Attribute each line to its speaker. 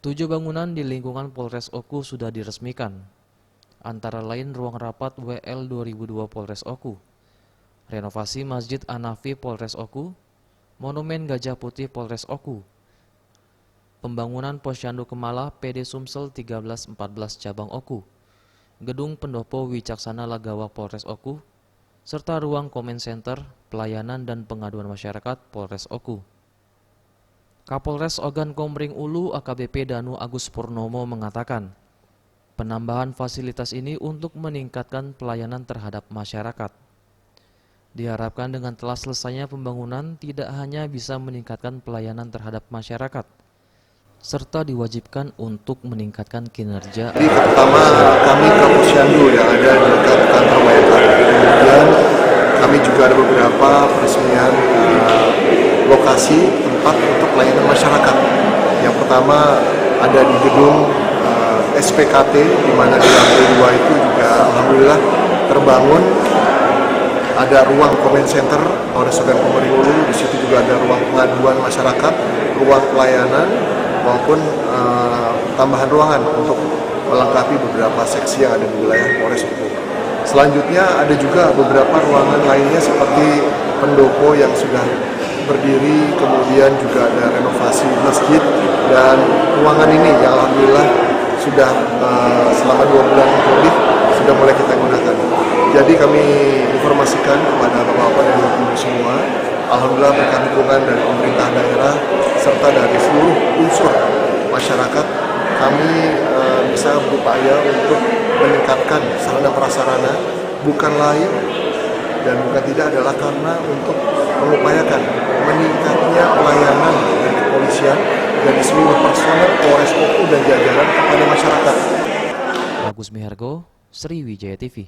Speaker 1: 7 bangunan di lingkungan Polres Oku sudah diresmikan, antara lain ruang rapat WL 2002 Polres Oku, renovasi Masjid An-Nafi Polres Oku, Monumen Gajah Putih Polres Oku, pembangunan Posyandu Kemala PD Sumsel 1314 Cabang Oku, Gedung Pendopo Wicaksana Lagawa Polres Oku, serta ruang Comment Center, Pelayanan dan Pengaduan Masyarakat Polres Oku. Kapolres Ogan Komering Ulu AKBP Danu Agus Purnomo mengatakan, penambahan fasilitas ini untuk meningkatkan pelayanan terhadap masyarakat. Diharapkan dengan telah selesainya pembangunan tidak hanya bisa meningkatkan pelayanan terhadap masyarakat, serta diwajibkan untuk meningkatkan kinerja.
Speaker 2: Jadi pertama kami ke Posyandu yang ada di dekat kantor Bayangkara. Kemudian kami juga ada beberapa peresmian lokasi tempat untuk pelayanan masyarakat. Yang pertama ada di gedung SPKT, di mana di lantai 2 itu juga alhamdulillah terbangun. Ada ruang comment center Polres Ogan Komering Ulu, di situ juga ada ruang pengaduan masyarakat, ruang pelayanan maupun tambahan ruangan untuk melengkapi beberapa seksi yang ada di wilayah Polres Oku. Selanjutnya ada juga beberapa ruangan lainnya seperti pendopo yang sudah berdiri, kemudian juga ada renovasi masjid, dan ruangan ini yang alhamdulillah sudah selama 2 bulan lebih sudah mulai kita gunakan. Jadi kami informasikan kepada bapak-bapak dan ibu semua, alhamdulillah berkat dukungan dari pemerintah daerah serta dari seluruh unsur masyarakat, kami bisa berupaya untuk meningkatkan sarana prasarana, bukan lain dan bukan tidak adalah karena untuk mengupayakan meningkatnya pelayanan dari kepolisian dan seluruh personel Polres Oku dan jajaran kepada masyarakat.
Speaker 1: Agus Mihargo, Sriwijaya TV.